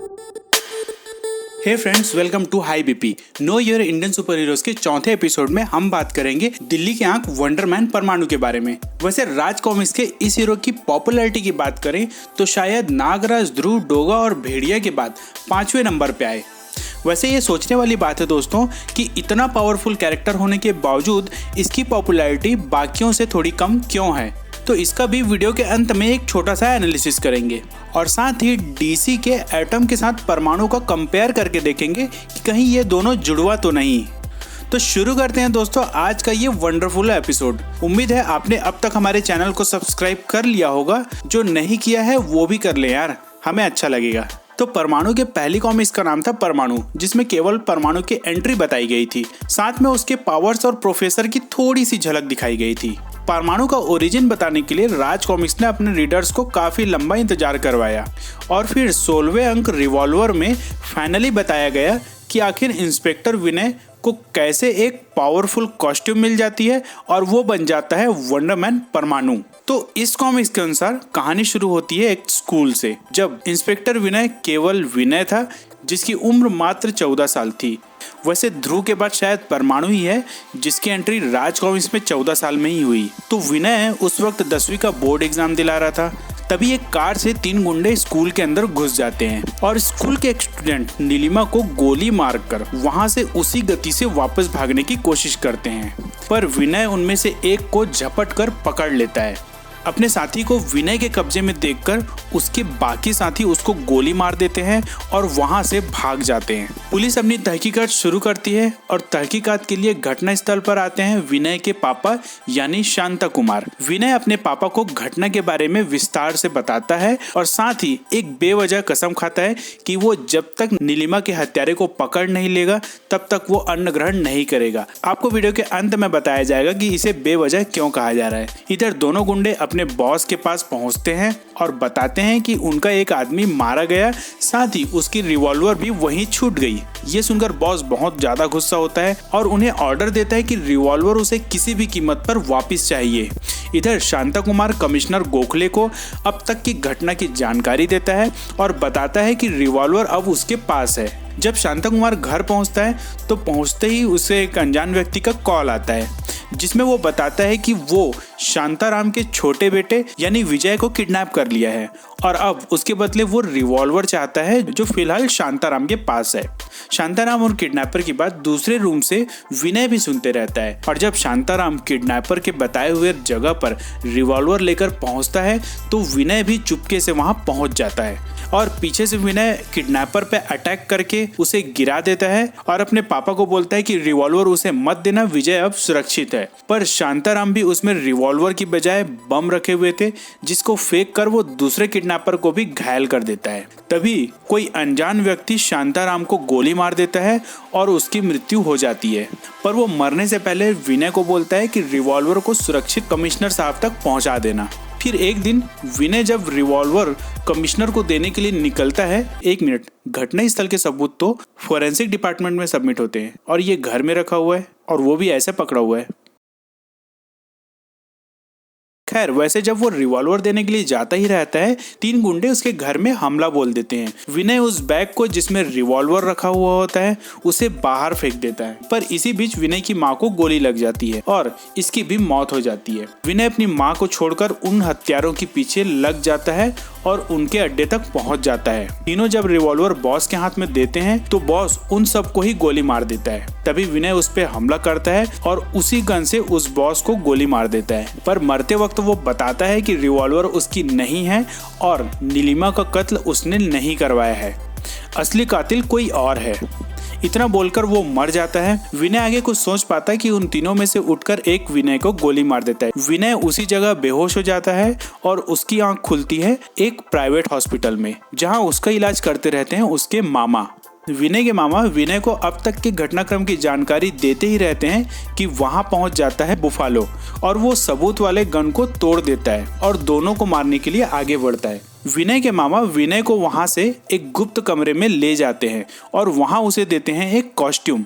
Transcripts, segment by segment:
Hey friends, welcome to high BP. Know your Indian super heroes के चौथे episode में हम बात करेंगे दिल्ली के आंख वंडरमैन परमाणु के बारे में। वैसे राज कॉमिक्स के इस हीरो की पॉपुलैरिटी की बात करें तो शायद नागराज, ध्रुव, डोगा और भेड़िया के बाद 5वें नंबर पे आए। वैसे ये सोचने वाली बात है दोस्तों कि इतना पावरफुल कैरेक्टर होने के बावजूद इसकी पॉपुलैरिटी बाकियों से थोड़ी कम क्यों है, तो इसका भी वीडियो के अंत में एक छोटा सा एनालिसिस करेंगे और साथ ही डीसी के एटम के साथ परमाणु को कंपेयर करके देखेंगे कि कहीं ये दोनों जुड़वा तो नहीं। तो शुरू करते हैं दोस्तों आज का ये वंडरफुल एपिसोड। उम्मीद है आपने अब तक हमारे चैनल को सब्सक्राइब कर लिया होगा, जो नहीं किया है वो भी कर ले यार, हमें अच्छा लगेगा। तो परमाणु के पहली कॉमिक्स का नाम था परमाणु, जिसमें केवल परमाणु की एंट्री बताई गई थी, साथ में उसके पावर्स और प्रोफेसर की थोड़ी सी झलक दिखाई गई थी। परमाणु का ओरिजिन बताने के लिए राज कॉमिक्स ने अपने रीडर्स को काफी लंबा इंतजार करवाया और फिर 16वें अंक रिवॉल्वर में फाइनली बताया गया कि आखिर इंस्पेक्टर विनय को कैसे एक पावरफुल कॉस्ट्यूम मिल जाती है और वो बन जाता है वंडरमैन परमाणु। तो इस कॉमिक्स के अनुसार कहानी शुरू होती है एक स्कूल से, जब इंस्पेक्टर विनय केवल विनय था जिसकी उम्र मात्र 14 साल थी। वैसे ध्रुव के बाद शायद परमाणु ही है जिसकी एंट्री राज कॉमिक्स में 14 साल में ही हुई। तो विनय उस वक्त 10वीं का बोर्ड एग्जाम दिला रहा था, तभी एक कार से 3 गुंडे स्कूल के अंदर घुस जाते हैं और स्कूल के एक स्टूडेंट नीलिमा को गोली मारकर वहां से उसी गति से वापस भागने की कोशिश करते हैं, पर विनय उनमें से एक को झपट कर पकड़ लेता है। अपने साथी को विनय के कब्जे में देखकर उसके बाकी साथी उसको गोली मार देते हैं और वहां से भाग जाते हैं। पुलिस अपनी तहकीकात शुरू करती है और तहकीकात के लिए घटना स्थल पर आते हैं विनय के पापा यानी शांता कुमार। विनय अपने पापा को घटना के बारे में विस्तार से बताता है और साथ ही एक बेवजह कसम खाता है कि वो जब तक नीलिमा के हत्यारे को पकड़ नहीं लेगा तब तक वो अन्न ग्रहण नहीं करेगा। आपको वीडियो के अंत में बताया जाएगा कि इसे बेवजह क्यों कहा जा रहा है। इधर दोनों गुंडे अपने बॉस के पास पहुंचते हैं और बताते हैं कि उनका एक आदमी मारा गया, साथ ही उसकी रिवॉल्वर भी वहीं छूट गई। ये सुनकर बॉस बहुत ज्यादा गुस्सा होता है और उन्हें ऑर्डर देता है कि रिवॉल्वर उसे किसी भी कीमत पर वापस चाहिए। इधर शांता कुमार कमिश्नर गोखले को अब तक की घटना की जानकारी देता है और बताता है कि रिवॉल्वर अब उसके पास है। जब शांता कुमार घर पहुंचता है तो पहुंचते ही उसे एक अनजान व्यक्ति का कॉल आता है, जिसमें वो बताता है कि वो शांताराम के छोटे बेटे यानी विजय को किडनैप कर लिया है और अब उसके बदले वो रिवॉल्वर चाहता है जो फिलहाल शांताराम के पास है। शांताराम और किडनैपर की बात दूसरे रूम से विनय भी सुनते रहता है और जब शांताराम किडनैपर के बताए हुए जगह पर रिवॉल्वर लेकर पहुंचता है तो विनय भी चुपके से वहां पहुंच जाता है और पीछे से विनय किडनैपर पे अटैक करके उसे गिरा देता है और अपने पापा को बोलता है कि रिवॉल्वर उसे मत देना, विजय अब सुरक्षित है। पर शांताराम भी उसमें रिवॉल्वर की बजाय बम रखे हुए थे, जिसको फेंक कर वो दूसरे किडनैपर को भी घायल कर देता है। तभी कोई अनजान व्यक्ति शांताराम को गोली मार देता है और उसकी मृत्यु हो जाती है। पर वो मरने से पहले विनय को बोलता है कि रिवॉल्वर को सुरक्षित कमिश्नर साहब तक पहुंचा देना। फिर एक दिन विनय जब रिवॉल्वर कमिश्नर को देने के लिए निकलता है, एक मिनट, घटना स्थल के सबूत तो फोरेंसिक डिपार्टमेंट में सबमिट होते हैं और ये घर में रखा हुआ है और वो भी ऐसे पकड़ा हुआ है। खैर, वैसे जब वो रिवॉल्वर देने के लिए जाता ही रहता है, 3 गुंडे उसके घर में हमला बोल देते हैं। विनय उस बैग को जिसमें रिवॉल्वर रखा हुआ होता है उसे बाहर फेंक देता है, पर इसी बीच विनय की माँ को गोली लग जाती है और इसकी भी मौत हो जाती है। विनय अपनी माँ को छोड़कर उन हत्यारों के पीछे लग जाता है और उनके अड्डे तक पहुंच जाता है। तीनों जब रिवॉल्वर बॉस के हाथ में देते हैं तो बॉस उन सबको ही गोली मार देता है। तभी विनय उस पे हमला करता है और उसी गन से उस बॉस को गोली मार देता है, पर मरते वक्त वो बताता है कि रिवॉल्वर उसकी नहीं है और नीलिमा का कत्ल उसने नहीं करवाया है, असली कातिल कोई और है। इतना बोलकर वो मर जाता है। विनय आगे कुछ सोच पाता है कि उन तीनों में से उठकर एक विनय को गोली मार देता है। विनय उसी जगह बेहोश हो जाता है और उसकी आंख खुलती है एक प्राइवेट हॉस्पिटल में, जहां उसका इलाज करते रहते हैं उसके मामा। विनय के मामा विनय को अब तक के घटनाक्रम की जानकारी देते ही रहते हैं कि वहां पहुंच जाता है बुफालो और वो सबूत वाले गन को तोड़ देता है और दोनों को मारने के लिए आगे बढ़ता है। विनय के मामा विनय को वहां से एक गुप्त कमरे में ले जाते हैं और वहां उसे देते हैं एक कॉस्ट्यूम,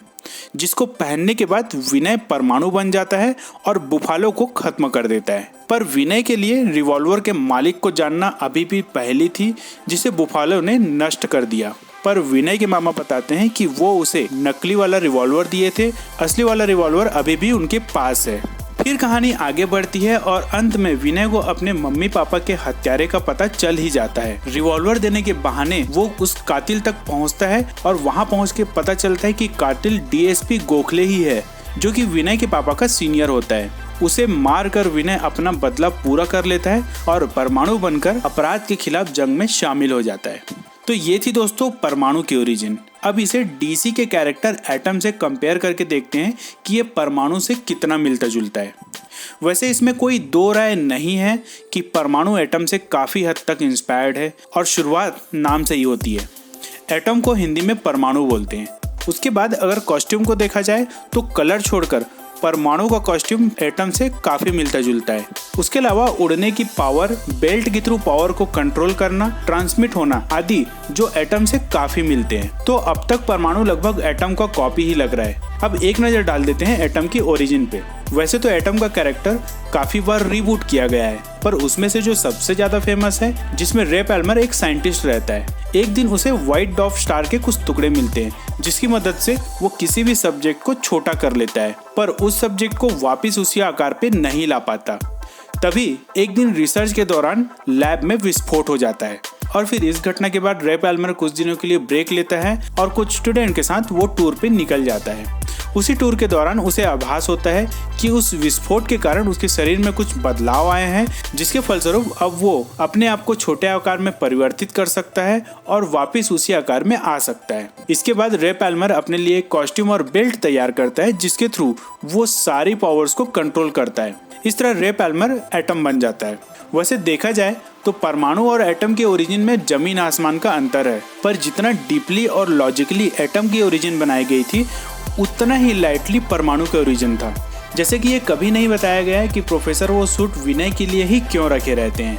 जिसको पहनने के बाद विनय परमाणु बन जाता है और बुफालो को खत्म कर देता है। पर विनय के लिए रिवॉल्वर के मालिक को जानना अभी भी पहेली थी, जिसे बुफालो ने नष्ट कर दिया। पर विनय के मामा बताते हैं कि वो उसे नकली वाला रिवॉल्वर दिए थे, असली वाला रिवॉल्वर अभी भी उनके पास है। फिर कहानी आगे बढ़ती है और अंत में विनय को अपने मम्मी पापा के हत्यारे का पता चल ही जाता है। रिवॉल्वर देने के बहाने वो उस कातिल तक पहुंचता है और वहां पहुंच के पता चलता है कि कातिल डीएसपी गोखले ही है, जो कि विनय के पापा का सीनियर होता है। उसे मार कर विनय अपना बदला पूरा कर लेता है और परमाणु बनकर अपराध के खिलाफ जंग में शामिल हो जाता है। तो ये थी दोस्तों परमाणु की ओरिजिन। अब इसे डीसी के कैरेक्टर एटम से कंपेयर करके देखते हैं कि ये परमाणु से कितना मिलता जुलता है। वैसे इसमें कोई दो राय नहीं है कि परमाणु एटम से काफी हद तक इंस्पायर्ड है और शुरुआत नाम से ही होती है। एटम को हिंदी में परमाणु बोलते हैं। उसके बाद अगर कॉस्ट्यूम को देखा जाए तो कलर छोड़कर परमाणु का कॉस्ट्यूम एटम से काफी मिलता जुलता है। उसके अलावा उड़ने की पावर, बेल्ट के थ्रू पावर को कंट्रोल करना, ट्रांसमिट होना आदि जो एटम से काफी मिलते हैं। तो अब तक परमाणु लगभग एटम का कॉपी ही लग रहा है। अब एक नजर डाल देते हैं एटम की ओरिजिन पे। वैसे तो एटम का कैरेक्टर काफी बार रीबूट किया गया है, पर उसमें से जो सबसे ज्यादा फेमस है, जिसमें रे पैल्मर एक साइंटिस्ट रहता है। एक दिन उसे व्हाइट डॉर्फ स्टार के कुछ टुकड़े मिलते हैं, जिसकी मदद से वो किसी भी सब्जेक्ट को छोटा कर लेता है, पर उस सब्जेक्ट को वापस उसी आकार पे नहीं ला पाता। तभी एक दिन रिसर्च के दौरान लैब में विस्फोट हो जाता है और फिर इस घटना के बाद रे पैल्मर कुछ दिनों के लिए ब्रेक लेता है और कुछ स्टूडेंट के साथ वो टूर पे निकल जाता है। उसी टूर के दौरान उसे आभास होता है कि उस विस्फोट के कारण उसके शरीर में कुछ बदलाव आए हैं, जिसके फलस्वरूप अब वो अपने आप को छोटे आकार में परिवर्तित कर सकता है और वापस उसी आकार में आ सकता है। इसके बाद रे पैल्मर अपने लिए एक कॉस्ट्यूम और बेल्ट तैयार करता है, जिसके थ्रू वो सारी पावर्स को कंट्रोल करता है। इस तरह रे पैल्मर एटम बन जाता है। वैसे देखा जाए तो परमाणु और एटम के ओरिजिन में जमीन आसमान का अंतर है, पर जितना डीपली और लॉजिकली एटम की ओरिजिन बनाई गई थी, उतना ही लाइटली परमाणु का ओरिजिन था। जैसे कि ये कभी नहीं बताया गया है कि प्रोफेसर वो सूट विनय के लिए ही क्यों रखे रहते हैं।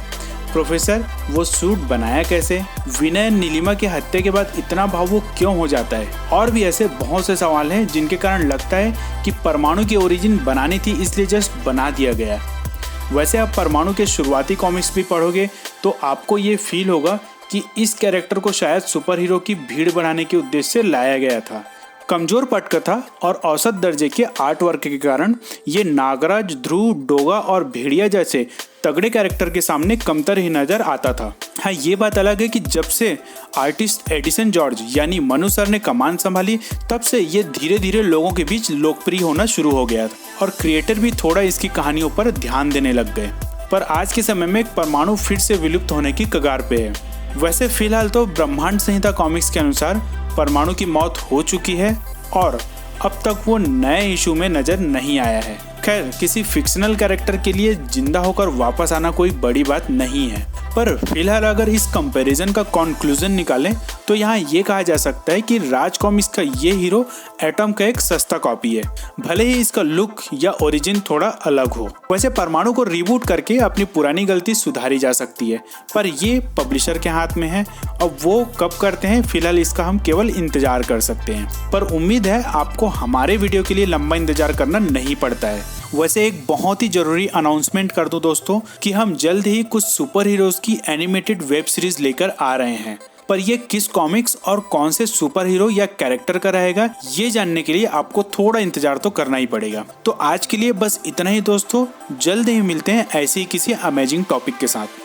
प्रोफेसर वो सूट बनाया कैसे, विनय नीलिमा की हत्या के बाद इतना भावुक क्यों हो जाता है, और भी ऐसे बहुत से सवाल हैं जिनके कारण लगता है कि परमाणु की ओरिजिन बनानी थी, इसलिए जस्ट बना दिया गया। वैसे आप परमाणु के शुरुआती कॉमिक्स भी पढ़ोगे तो आपको ये फील होगा कि इस कैरेक्टर को शायद सुपर हीरो की भीड़ बनाने के उद्देश्य से लाया गया था। कमजोर पटकथा और औसत दर्जे के आर्ट वर्क के कारण ये नागराज, ध्रुव, डोगा और भेड़िया जैसे तगड़े कैरेक्टर के सामने कमतर ही नजर आता था। हाँ, ये बात अलग है कि जब से आर्टिस्ट एडिसन जॉर्ज यानी मनु सर ने कमान संभाली, तब से ये धीरे धीरे लोगों के बीच लोकप्रिय होना शुरू हो गया और क्रिएटर भी थोड़ा इसकी कहानियों पर ध्यान देने लग गए। पर आज के समय में परमाणु फिर से विलुप्त होने की कगार पे है। वैसे फिलहाल तो ब्रह्मांड संहिता कॉमिक्स के अनुसार परमाणु की मौत हो चुकी है और अब तक वो नए इशू में नजर नहीं आया है। खैर, किसी फिक्शनल कैरेक्टर के लिए जिंदा होकर वापस आना कोई बड़ी बात नहीं है, पर फिलहाल अगर इस कंपैरिजन का कंक्लूजन निकालें तो यहाँ ये कहा जा सकता है कि राज कॉमिक्स का ये हीरो एटम का एक सस्ता कॉपी है, भले ही इसका लुक या ओरिजिन थोड़ा अलग हो। वैसे परमाणु को रीबूट करके अपनी पुरानी गलती सुधारी जा सकती है, पर ये पब्लिशर के हाथ में है। अब वो कब करते हैं, फिलहाल इसका हम केवल इंतजार कर सकते हैं, पर उम्मीद है आपको हमारे वीडियो के लिए लंबा इंतजार करना नहीं पड़ता है। वैसे एक बहुत ही जरूरी अनाउंसमेंट कर दूं दोस्तों कि हम जल्द ही कुछ सुपर हीरोज की एनिमेटेड वेब सीरीज लेकर आ रहे हैं, पर ये किस कॉमिक्स और कौन से सुपर हीरो या कैरेक्टर का रहेगा, ये जानने के लिए आपको थोड़ा इंतजार तो करना ही पड़ेगा। तो आज के लिए बस इतना ही दोस्तों, जल्द ही मिलते हैं ऐसे ही किसी अमेजिंग टॉपिक के साथ।